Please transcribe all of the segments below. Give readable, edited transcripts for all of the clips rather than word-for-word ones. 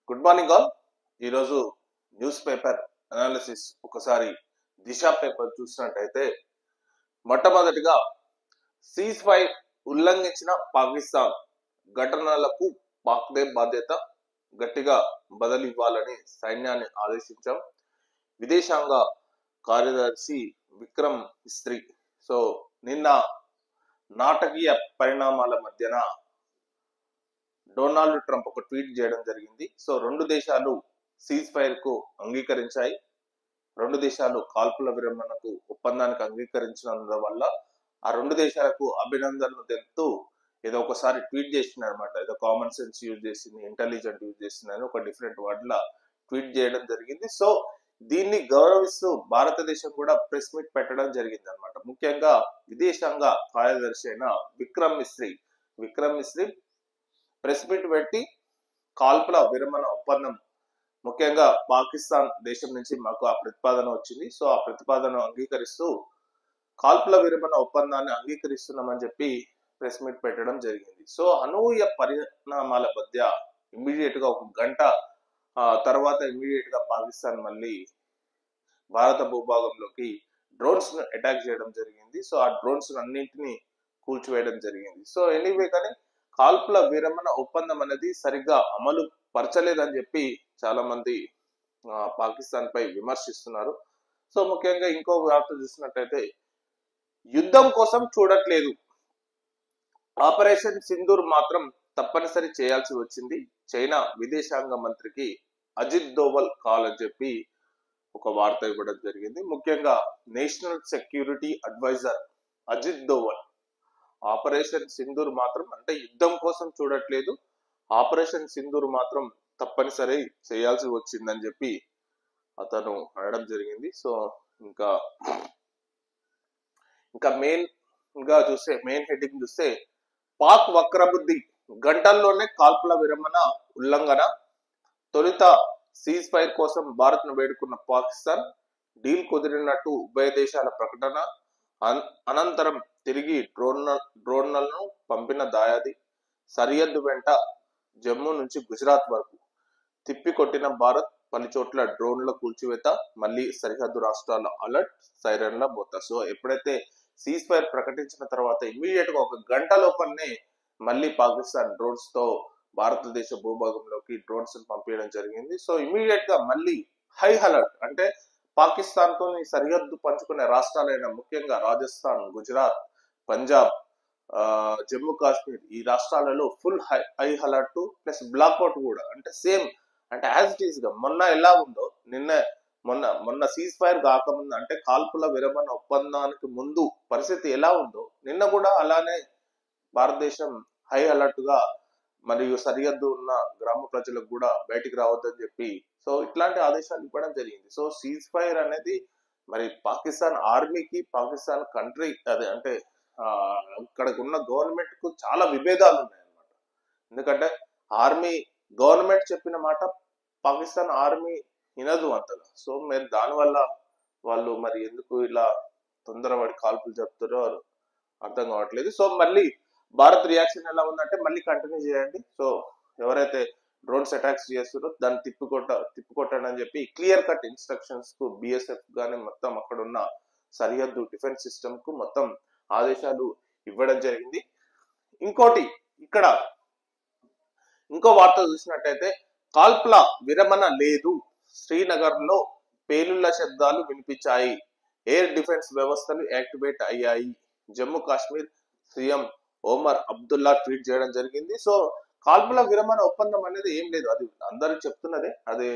Good morning all. ఈరోజు news paper analysis ఒకసారి దిశ paper చూసినట్టయితే మొట్టమొదటిగా సీజ్ ఫైర్ ఉల్లంఘించిన పాకిస్తాన్ ఘటనలకు పాక్దే బాధ్యత, గట్టిగా బదులివ్వాలని సైన్యాన్ని ఆదేశించాం. విదేశాంగ కార్యదర్శి విక్రమ్ మిస్త్రీ నిన్న నాటకీయ పరిణామాల మధ్యన డొనాల్డ్ ట్రంప్ ఒక ట్వీట్ చేయడం జరిగింది. రెండు దేశాలు సీజ్ ఫైర్ కు అంగీకరించాయి. రెండు దేశాలు కాల్పుల విరమణకు ఒప్పందానికి అంగీకరించినందువల్ల ఆ రెండు దేశాలకు అభినందనలు తెలుపుతూ ఏదో ఒకసారి ట్వీట్ చేసింది అనమాట. ఏదో కామన్ సెన్స్ యూజ్ చేసింది, ఇంటెలిజెంట్ యూజ్ చేసింది అని ఒక డిఫరెంట్ వర్డ్ లా ట్వీట్ చేయడం జరిగింది. దీన్ని గౌరవిస్తూ భారతదేశం కూడా ప్రెస్ మీట్ పెట్టడం జరిగింది అనమాట. ముఖ్యంగా విదేశాంగ కార్యదర్శి అయిన విక్రమ్ మిస్త్రీ ప్రెస్ మీట్ పెట్టి కాల్పుల విరమణ ఒప్పందం, ముఖ్యంగా పాకిస్తాన్ దేశం నుంచి మాకు ఆ ప్రతిపాదన వచ్చింది, ఆ ప్రతిపాదన అంగీకరిస్తూ కాల్పుల విరమణ ఒప్పందాన్ని అంగీకరిస్తున్నామని చెప్పి ప్రెస్ మీట్ పెట్టడం జరిగింది. అనూహ్య పరిణామాల మధ్య ఇమ్మీడియట్ గా ఒక గంట తర్వాత ఇమ్మీడియట్ గా పాకిస్తాన్ మళ్ళీ భారత భూభాగంలోకి డ్రోన్స్ ను అటాక్ చేయడం జరిగింది. ఆ డ్రోన్స్ అన్నింటినీ కూల్చివేయడం జరిగింది. ఎనీవే కానీ కాల్పుల విరమణ ఒప్పందం అనేది సరిగ్గా అమలు పరచలేదని చెప్పి చాలా మంది పాకిస్తాన్ పై విమర్శిస్తున్నారు. ముఖ్యంగా ఇంకో వార్త చూసినట్టయితే యుద్ధం కోసం చూడట్లేదు, ఆపరేషన్ సింధూర్ మాత్రం తప్పనిసరి చేయాల్సి వచ్చింది. చైనా విదేశాంగ మంత్రికి అజిత్ దోవల్ కాల్ అని చెప్పి ఒక వార్త ఇవ్వడం జరిగింది. ముఖ్యంగా national security adviser Ajit Doval operation Sindoor మాత్రం, అంటే యుద్ధం కోసం చూడట్లేదు, ఆపరేషన్ సింధూర్ మాత్రం తప్పనిసరి చేయాల్సి వచ్చిందని చెప్పి అతను అనడం జరిగింది. ఇంకా మెయిన్ హెడ్డింగ్ చూస్తే పాక్ వక్రబుద్ధి, గంటల్లోనే కాల్పుల విరమణ ఉల్లంఘన, తొలుత సీజ్ ఫైర్ కోసం భారత్ ను వేడుకున్న పాకిస్తాన్, డీల్ కుదిరినట్టు ఉభయ దేశాల ప్రకటన, అనంతరం తిరిగి డ్రోన్లను పంపిన దాయాది, సరిహద్దు వెంట జమ్మూ నుంచి గుజరాత్ వరకు తిప్పికొట్టిన భారత్, పలుచోట్ల డ్రోన్ల కూల్చివేత, మళ్ళీ సరిహద్దు రాష్ట్రాల అలర్ట్, సైరన్ల మోత. ఎప్పుడైతే సీజ్ ఫైర్ ప్రకటించిన తర్వాత ఇమీడియట్ గా ఒక గంట లోపలనే మళ్ళీ పాకిస్తాన్ డ్రోన్స్ తో భారతదేశ భూభాగంలోకి డ్రోన్స్ పంపించడం జరిగింది. ఇమీడియట్ గా మళ్ళీ హై అలర్ట్, అంటే పాకిస్తాన్ తో సరిహద్దు పంచుకునే రాష్ట్రాలైన ముఖ్యంగా రాజస్థాన్, గుజరాత్, పంజాబ్, జమ్మూ కాశ్మీర్, ఈ రాష్ట్రాలలో full high alert plus blackout కూడా, అంటే సేమ్ అంటే యాజ్ ఇట్ ఈస్ గా మొన్న ఎలా ఉందో, మొన్న సీజ్ ఫైర్ కాకముందు, అంటే కాల్పుల విరమణ ఒప్పందానికి ముందు పరిస్థితి ఎలా ఉందో నిన్న కూడా అలానే భారతదేశం హై అలర్ట్ గా మరియు సరిహద్దు ఉన్న గ్రామ ప్రజలకు కూడా బయటికి రావద్దని చెప్పి ఇట్లాంటి ఆదేశాలు ఇవ్వడం జరిగింది. సీజ్ ఫైర్ అనేది మరి పాకిస్తాన్ ఆర్మీకి, పాకిస్తాన్ కంట్రీ అదే అంటే అక్కడ ఉన్న గవర్నమెంట్ కు చాలా విభేదాలు ఉన్నాయన్నమాట. ఎందుకంటే ఆర్మీ గవర్నమెంట్ చెప్పిన మాట పాకిస్తాన్ ఆర్మీ వినదు అంతగా. మరి దానివల్ల వాళ్ళు మరి ఎందుకు ఇలా తొందరపడి కాల్పులు చెప్తారో అర్థం కావట్లేదు. మళ్ళీ భారత్ రియాక్షన్ ఎలా ఉందంటే మళ్ళీ కంటిన్యూ చేయండి, ఎవరైతే డ్రోన్స్ అటాక్స్ చేస్తారో దాన్ని తిప్పికొట్టండి అని చెప్పి క్లియర్ కట్ ఇన్స్ట్రక్షన్స్ కు బిఎస్ఎఫ్ గానీ మొత్తం అక్కడ ఉన్న సరిహద్దు డిఫెన్స్ సిస్టమ్ కు మొత్తం ఆదేశాలు ఇవ్వడం జరిగింది. ఇంకోటి ఇక్కడ ఇంకో వార్త చూసినట్టయితే కాల్పుల విరమణ లేదు, శ్రీనగర్ లో పేలుళ్ల శబ్దాలు వినిపించాయి, ఎయిర్ డిఫెన్స్ వ్యవస్థలు యాక్టివేట్ అయ్యాయి, జమ్మూ కాశ్మీర్ సీఎం ఒమర్ అబ్దుల్లా ట్వీట్ చేయడం జరిగింది. కాల్పుల విరమణ ఒప్పందం అనేది ఏం లేదు, అది అందరికి చెప్తున్నదే, అది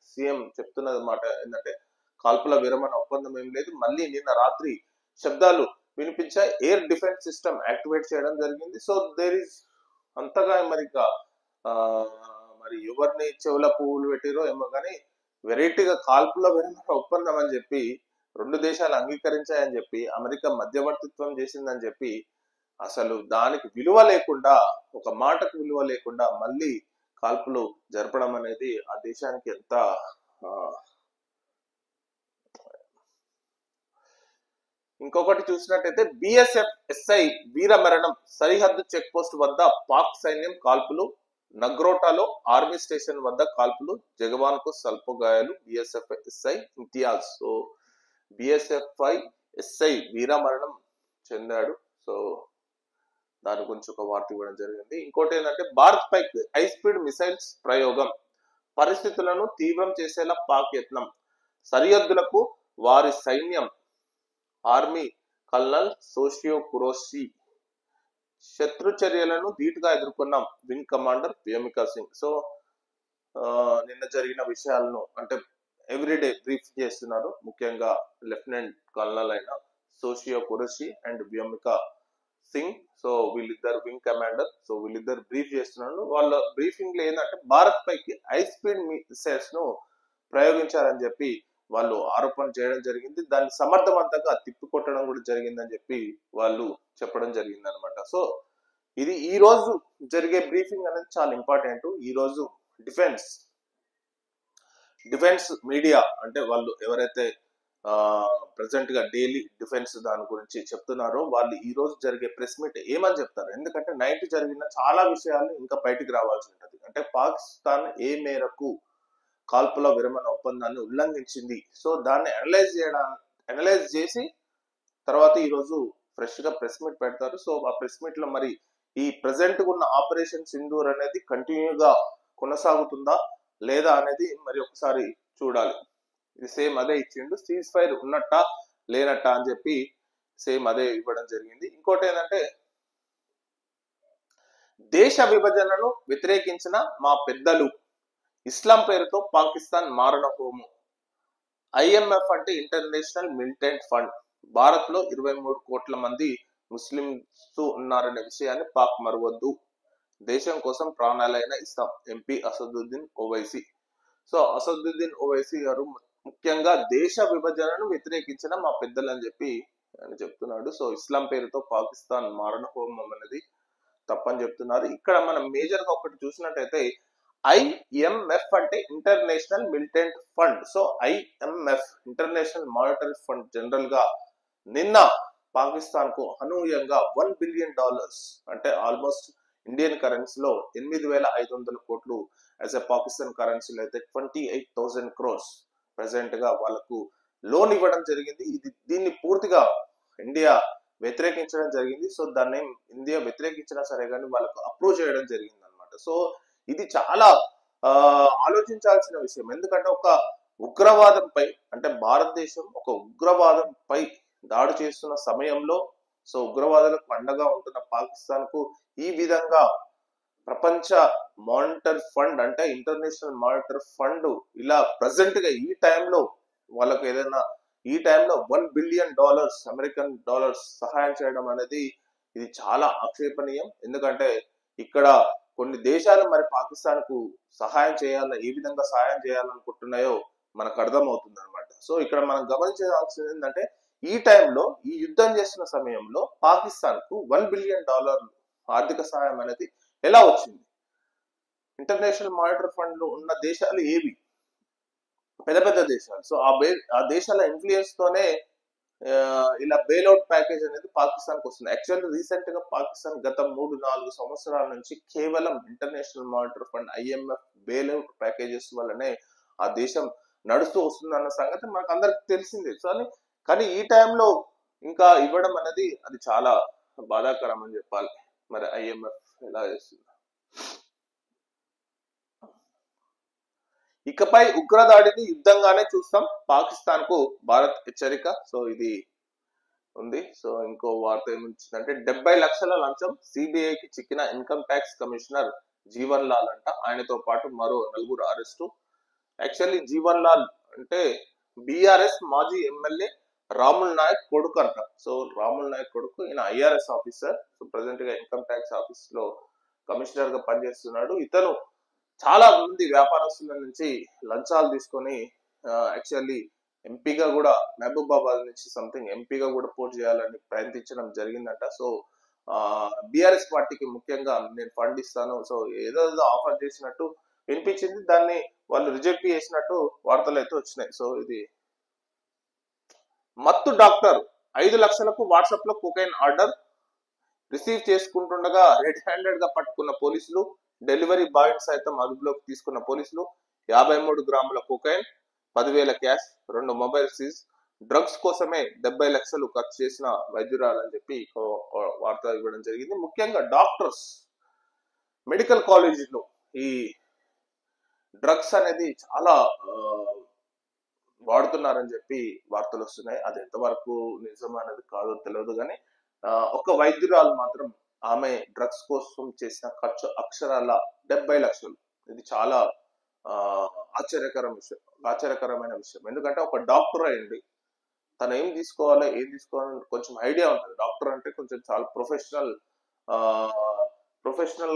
సీఎం చెప్తున్నది మాట ఏంటంటే కాల్పుల విరమణ ఒప్పందం ఏం లేదు, మళ్ళీ నిన్న రాత్రి శబ్దాలు వినిపించాయి, ఎయిర్ డిఫెన్స్ సిస్టమ్ యాక్టివేట్ చేయడం జరిగింది. దేర్ ఇస్ అంతగా మరి ఎవరిని చెవుల పువ్వులు పెట్టిరో ఏమో కానీ వెరైటీగా కాల్పుల విరమణ ఒప్పందం అని చెప్పి రెండు దేశాలు అంగీకరించాయని చెప్పి అమెరికా మధ్యవర్తిత్వం చేసిందని చెప్పి అసలు దానికి విలువ లేకుండా, ఒక మాటకు విలువ లేకుండా మళ్ళీ కాల్పులు జరపడం అనేది ఆ దేశానికి ఎంత ఇంకొకటి చూసినట్టయితే బిఎస్ఎఫ్ ఎస్ఐ వీరమరణం, సరిహద్దు చెక్ పోస్ట్ వద్ద పాక్ సైన్యం కాల్పులు, నగ్రోటాలో ఆర్మీ స్టేషన్ వద్ద కాల్పులు, జగవాన్ కు స్వల్ప గాయాలు, బిఎస్ఎఫ్ ఎస్ఐ ఇంతియాజ్. సో బిఎస్ఎఫ్ఐ ఎస్ఐ వీరమరణం చెందాడు. సో దాని గురించి ఒక వార్త ఇవ్వడం జరిగింది. ఇంకోటి ఏంటంటే భారత్ పై హై స్పీడ్ మిసైల్స్ ప్రయోగం, పరిస్థితులను తీవ్రం చేసేలా పాక్ యత్నం, సరిహద్దులకు వారి సైన్యం. ఆర్మీ కల్నల్ సోషియో కురోషి, శత్రు చర్యలను ధీటుగా ఎదుర్కొన్నాం, wing commander Vyomika Singh. So నిన్న జరిగిన విషయాలను అంటే ఎవ్రీడే బ్రీఫ్ చేస్తున్నారు, ముఖ్యంగా లెఫ్టినెంట్ కల్నల్ అయిన సోషియో కురోషి అండ్ వ్యోమికా సింగ్. సో వీళ్ళిద్దరు వింగ్ కమాండర్. సో వీళ్ళిద్దరు బ్రీఫ్ చేస్తున్నారు. వాళ్ళ బ్రీఫింగ్ లో ఏంటంటే భారత్ పైకి హై స్పీడ్ మిసైల్స్ ను ప్రయోగించారని చెప్పి వాళ్ళు ఆరోపణ చేయడం జరిగింది. దాన్ని సమర్థవంతంగా తిప్పికొట్టడం కూడా జరిగిందని చెప్పి వాళ్ళు చెప్పడం జరిగింది అనమాట. సో ఇది ఈ రోజు జరిగే బ్రీఫింగ్ అనేది చాలా ఇంపార్టెంట్. ఈ రోజు డిఫెన్స్ మీడియా అంటే వాళ్ళు ఎవరైతే ప్రెసెంట్ గా డైలీ డిఫెన్స్ దాని గురించి చెప్తున్నారో వాళ్ళు ఈ రోజు జరిగే ప్రెస్ మీట్ ఏమని చెప్తారు, ఎందుకంటే నైట్ జరిగిన చాలా విషయాలు ఇంకా బయటికి రావాల్సి ఉంటుంది. అంటే పాకిస్తాన్ ఏ మేరకు కాల్పుల విరమణ ఒప్పందాన్ని ఉల్లంఘించింది, సో దాన్ని అనలైజ్ చేసి తర్వాత ఈ రోజు ఫ్రెష్ గా ప్రెస్ మీట్ పెడతారు. సో ఆ ప్రెస్ మీట్ లో మరి ఈ ప్రెసెంట్ ఉన్న ఆపరేషన్ సింధూర్ అనేది కంటిన్యూగా కొనసాగుతుందా లేదా అనేది మరి ఒకసారి చూడాలి. ఇది సేమ్ అదే ఇచ్చిండు, సీజ్ ఫైర్ ఉన్నట్ట లేనట్ట అని చెప్పి సేమ్ అదే ఇవ్వడం జరిగింది. ఇంకోటి ఏంటంటే దేశ విభజనను వ్యతిరేకించిన మా పెద్దలు, ఇస్లాం పేరుతో పాకిస్తాన్ మారణ హోము, ఐఎంఎఫ్ అంటే ఇంటర్నేషనల్ మిలిటెంట్ ఫండ్, భారత్ లో 23 కోట్ల మంది ముస్లింస్ ఉన్నారనే విషయాన్ని పాక్ మరవద్దు, దేశం కోసం ప్రాణాలైనా ఇస్తాం, ఎంపీ అసదుద్దీన్ ఓవైసీ. సో అసదుద్దీన్ ఓవైసీ గారు ముఖ్యంగా దేశ విభజనను వ్యతిరేకించిన మా పెద్దలు అని చెప్పి ఆయన చెప్తున్నాడు. సో ఇస్లాం పేరుతో పాకిస్తాన్ మారణ హోమం అనేది తప్పని చెప్తున్నారు. ఇక్కడ మనం మేజర్ గా ఒకటి చూసినట్టయితే ఐఎంఎఫ్ అంటే international militant fund. So IMF international monetary fund general గా నిన్న పాకిస్తాన్ కు అనూహ్యంగా $1 బిలియన్ అంటే ఆల్మోస్ట్ ఇండియన్ కరెన్సీలో 8,500 కోట్లు, యాజ్ ఎ పాకిస్తాన్ కరెన్సీలో అయితే 28,000 crores ప్రెసెంట్ గా వాళ్ళకు లోన్ ఇవ్వడం జరిగింది. దీన్ని పూర్తిగా ఇండియా వ్యతిరేకించడం జరిగింది. సో దాన్ని ఇండియా వ్యతిరేకించినా సరే కానీ వాళ్ళకు అప్రూవ్ చేయడం జరిగింది అనమాట. సో ఇది చాలా ఆలోచించాల్సిన విషయం, ఎందుకంటే ఒక ఉగ్రవాదంపై అంటే భారతదేశం ఒక ఉగ్రవాదంపై దాడి చేస్తున్న సమయంలో సో ఉగ్రవాదులకు అండగా ఉంటున్న పాకిస్తాన్ కు ఈ విధంగా ప్రపంచ మానిటరీ ఫండ్ అంటే ఇంటర్నేషనల్ మానిటరీ ఫండ్ ఇలా ప్రెసెంట్ గా ఈ టైంలో వాళ్ళకు ఏదైనా ఈ టైంలో $1 బిలియన్ అమెరికన్ డాలర్స్ సహాయం చేయడం అనేది ఇది చాలా ఆక్షేపణీయం. ఎందుకంటే ఇక్కడ కొన్ని దేశాలు మరి పాకిస్తాన్ కు సహాయం చేయాలని ఏ విధంగా సహాయం చేయాలనుకుంటున్నాయో మనకు అర్థమవుతుంది అనమాట. సో ఇక్కడ మనం గమనించాల్సింది ఏంటంటే ఈ టైంలో ఈ యుద్ధం చేస్తున్న సమయంలో పాకిస్తాన్ కు $1 బిలియన్ ఆర్థిక సహాయం అనేది ఎలా వచ్చింది? ఇంటర్నేషనల్ మానిటరీ ఫండ్ లో ఉన్న దేశాలు ఏవి? పెద్ద పెద్ద దేశాలు. సో ఆ దేశాల ఇన్ఫ్లుయెన్స్ తోనే ఇలా బెయిల్అవుట్ ప్యాకేజ్ అనేది పాకిస్తాన్ కు వస్తుంది. యాక్చువల్లీ రీసెంట్ గా పాకిస్తాన్ గత 3-4 సంవత్సరాల నుంచి కేవలం international monetary fund IMF bailout packages వల్లనే ఆ దేశం నడుస్తూ వస్తుందన్న సంగతి మనకు అందరికి తెలిసిందే. కానీ ఈ టైంలో ఇంకా ఇవ్వడం అనేది అది చాలా బాధాకరం అని చెప్పాలి. మరి ఐఎంఎఫ్ ఎలా చేస్తుంది? ఇకపై ఉగ్రదాడిని యుద్ధంగానే చూస్తాం, పాకిస్తాన్ కు భారత్ హెచ్చరిక. సో ఇది ఉంది. సో ఇంకో వార్త ఏమిచ్చిందంటే 70 లక్షల లంచం, సిబిఐకి చిక్కిన income tax commissioner Jeevan Lal అంట, ఆయనతో పాటు మరో 4 అరెస్టు. యాక్చువల్లీ జీవన్ లాల్ అంటే బీఆర్ఎస్ మాజీ ఎమ్మెల్యే రాముల్ నాయక్ కొడుకు అంట. సో రాముల్ నాయక్ కొడుకు, ఈయన ఐఆర్ఎస్ ఆఫీసర్. సో ప్రెసెంట్ గా ఇన్కమ్ ట్యాక్స్ ఆఫీస్ లో కమిషనర్ గా పనిచేస్తున్నాడు. ఇతను చాలా మంది వ్యాపారస్తుల నుంచి లంచాలు తీసుకొని యాక్చువల్లీ ఎంపీగా కూడా మహబూబాబాద్ నుంచి సంథింగ్ ఎంపీగా కూడా పోటీ చేయాలని ప్రయత్నించడం జరిగిందట. సో బీఆర్ఎస్ పార్టీకి ముఖ్యంగా నేను ఫండ్ ఇస్తాను, సో ఏదో ఆఫర్ చేసినట్టు వినిపించింది, దాన్ని వాళ్ళు రిజెక్ట్ చేసినట్టు వార్తలు అయితే వచ్చినాయి. సో ఇది మత్తు డాక్టర్ 5 లక్షలకు వాట్సాప్ లో కొకైన్ ఆర్డర్ రిసీవ్ చేసుకుంటుండగా రెడ్ హ్యాండెడ్ గా పట్టుకున్న పోలీసులు, డెలివరీ బాయ్ సైతం అదుపులోకి తీసుకున్న పోలీసులు 53 గ్రాముల cocaine, 10,000 cash, 2 mobile seize. Drugs కోసమే 70 లక్షలు ఖర్చు చేసిన వైద్యురాలని చెప్పి వార్త ఇవ్వడం జరిగింది. ముఖ్యంగా డాక్టర్స్, మెడికల్ కాలేజీలో ఈ డ్రగ్స్ అనేది చాలా వాడుతున్నారని చెప్పి వార్తలు వస్తున్నాయి. అది ఎంతవరకు నిజం అనేది కాదో తెలియదు కానీ ఒక వైద్యురాలు మాత్రం ఆమె డ్రగ్స్ కోసం చేసిన ఖర్చు అక్షరాల 70 లక్షలు. ఇది చాలా ఆశ్చర్యకరమైన విషయం. ఎందుకంటే ఒక డాక్టర్ అయ్యండి, తను ఏం తీసుకోవాలని కొంచెం ఐడియా ఉంటుంది. డాక్టర్ అంటే కొంచెం చాలా ప్రొఫెషనల్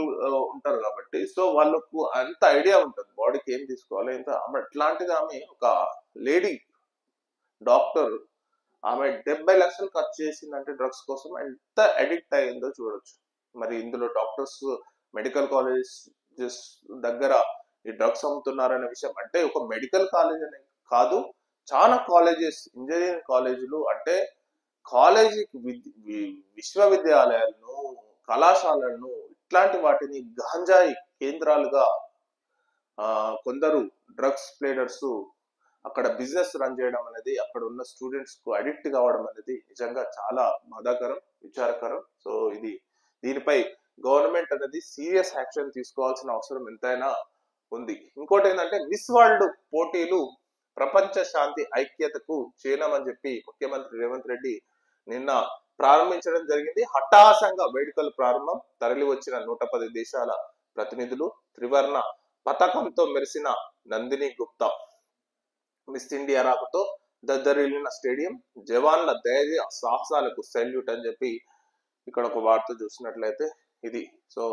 ఉంటారు కాబట్టి, సో వాళ్ళకు అంత ఐడియా ఉంటుంది బాడీకి ఏం తీసుకోవాలి ఎంత. అట్లాంటిది ఆమె ఒక లేడీ డాక్టర్, ఆమె 70 లక్షలు ఖర్చు చేసిందంటే డ్రగ్స్ కోసం ఎంత అడిక్ట్ అయిందో చూడొచ్చు. మరి ఇందులో డాక్టర్స్, మెడికల్ కాలేజెస్ దగ్గర ఈ డ్రగ్స్ అమ్ముతున్నారనే విషయం అంటే ఒక మెడికల్ కాలేజ్ అనే కాదు, చాలా కాలేజెస్, ఇంజనీరింగ్ కాలేజీలు అంటే కాలేజీ విశ్వవిద్యాలయాలను, కళాశాలలను, ఇట్లాంటి వాటిని గాంజాయి కేంద్రాలుగా కొందరు డ్రగ్స్ ప్లేడర్స్ అక్కడ బిజినెస్ రన్ చేయడం అనేది, అక్కడ ఉన్న స్టూడెంట్స్ కు అడిక్ట్ కావడం అనేది నిజంగా చాలా బాధాకరం, విచారకరం. సో దీనిపై గవర్నమెంట్ అనేది సీరియస్ యాక్షన్ తీసుకోవాల్సిన అవసరం ఎంతైనా ఉంది. ఇంకోటి ఏంటంటే మిస్ వరల్డ్ పోటీలు ప్రపంచ శాంతి ఐక్యతకు చిహ్నమని చెప్పి ముఖ్యమంత్రి రేవంత్ రెడ్డి నిన్న ప్రారంభించడం జరిగింది. హఠాసంగా వేడుకలు ప్రారంభం, తరలి వచ్చిన 110 దేశాల ప్రతినిధులు, త్రివర్ణ పతాకంతో మెరిసిన నందిని గుప్తా, మిస్ ఇండియా రాకతో దద్దరిల్లిన స్టేడియం, జవాన్ల ధైర్య సాహసాలకు సెల్యూట్ అని చెప్పి ఇక్కడ ఒక వార్త చూసినట్లయితే ఇది. సో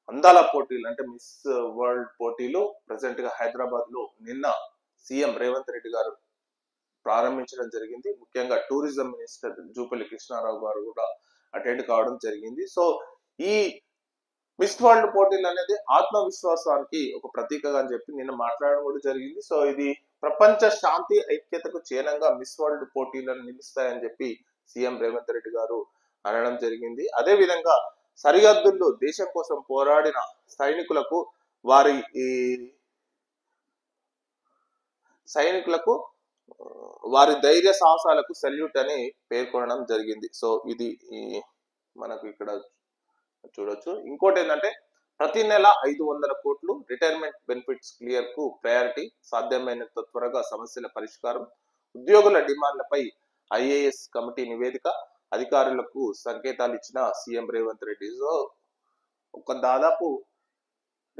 అందాల పోటీలు అంటే మిస్ వరల్డ్ పోటీలు ప్రెసెంట్ గా హైదరాబాద్ లో నిన్న సీఎం రేవంత్ రెడ్డి గారు ప్రారంభించడం జరిగింది. ముఖ్యంగా టూరిజం మినిస్టర్ జూపల్లి కృష్ణారావు గారు కూడా అటెండ్ కావడం జరిగింది. సో ఈ మిస్ వరల్డ్ పోటీలు అనేది ఆత్మవిశ్వాసానికి ఒక ప్రతీకగా అని చెప్పి నిన్న మాట్లాడడం కూడా జరిగింది. సో ఇది ప్రపంచ శాంతి ఐక్యతకు చిహ్నంగా మిస్ వరల్డ్ పోటీలను నిలుస్తాయని చెప్పి సీఎం రేవంత్ రెడ్డి గారు అనడం జరిగింది. అదే విధంగా సరిహద్దుల్లో దేశం కోసం పోరాడిన సైనికులకు వారి ధైర్య సాహసాలకు సెల్యూట్ అని పేర్కొనడం జరిగింది. సో ఇది మనకు ఇక్కడ చూడొచ్చు. ఇంకోటి ఏంటంటే ప్రతి నెల 500 కోట్లు రిటైర్మెంట్ బెనిఫిట్స్ క్లియర్ కు ప్రయారిటీ, సాధ్యమైనంత త్వరగా సమస్యల పరిష్కారం, ఉద్యోగుల డిమాండ్లపై ఐఏఎస్ కమిటీ నివేదిక, అధికారులకు సంకేతాలు ఇచ్చిన సీఎం రేవంత్ రెడ్డి. సో ఒక దాదాపు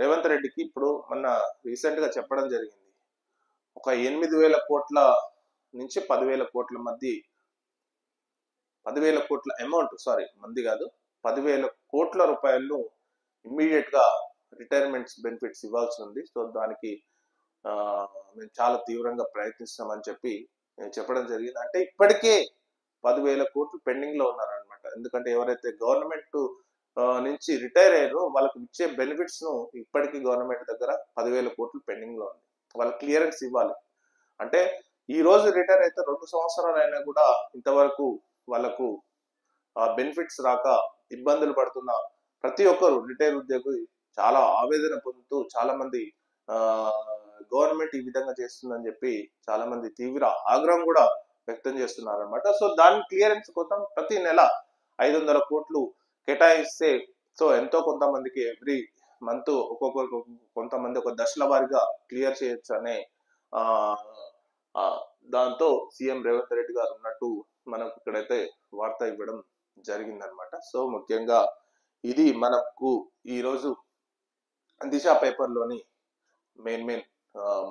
రేవంత్ రెడ్డికి ఇప్పుడు మొన్న రీసెంట్ గా చెప్పడం జరిగింది, ఒక 8,000 కోట్ల నుంచి 10,000 కోట్ల మధ్య 10,000 కోట్ల అమౌంట్, మంది కాదు, 10,000 కోట్ల రూపాయలను ఇమ్మీడియట్ గా రిటైర్మెంట్స్ బెనిఫిట్స్ ఇవ్వాల్సి ఉంది. సో దానికి మేము చాలా తీవ్రంగా ప్రయత్నిస్తామని చెప్పి చెప్పడం జరిగింది. అంటే ఇప్పటికే 10,000 కోట్లు పెండింగ్ లో ఉన్నారనమాట. ఎందుకంటే ఎవరైతే గవర్నమెంట్ నుంచి రిటైర్ అయ్యారో వాళ్ళకు ఇచ్చే బెనిఫిట్స్ ను ఇప్పటికీ గవర్నమెంట్ దగ్గర 10,000 కోట్లు పెండింగ్ లో ఉంది. వాళ్ళ క్లియరెన్స్ ఇవ్వాలి. అంటే ఈ రోజు రిటైర్ అయితే 2 సంవత్సరాలు అయినా కూడా ఇంతవరకు వాళ్ళకు బెనిఫిట్స్ రాక ఇబ్బందులు పడుతున్న ప్రతి ఒక్కరు రిటైర్ ఉద్యోగి చాలా ఆవేదన పొందుతూ, చాలా మంది గవర్నమెంట్ ఈ విధంగా చేస్తుందని చెప్పి చాలా మంది తీవ్ర ఆగ్రహం కూడా వ్యక్తం చేస్తున్నారు అనమాట. సో దాని క్లియరెన్స్ కోసం ప్రతి నెల 500 కోట్లు కేటాయిస్తే, సో ఎంతో కొంతమందికి ఎవ్రీ మంత్ కొంతమంది ఒక దశల వారీగా క్లియర్ చేయొచ్చు అనే దాంతో సీఎం రేవంత్ రెడ్డి గారు ఉన్నట్టు మనకు ఇక్కడైతే వార్త ఇవ్వడం జరిగిందనమాట. సో ముఖ్యంగా ఇది మనకు ఈరోజు దిశ పేపర్లోని మెయిన్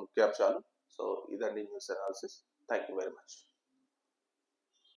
ముఖ్యాంశాలు. సో ఇదండి news analysis. Thank you very much.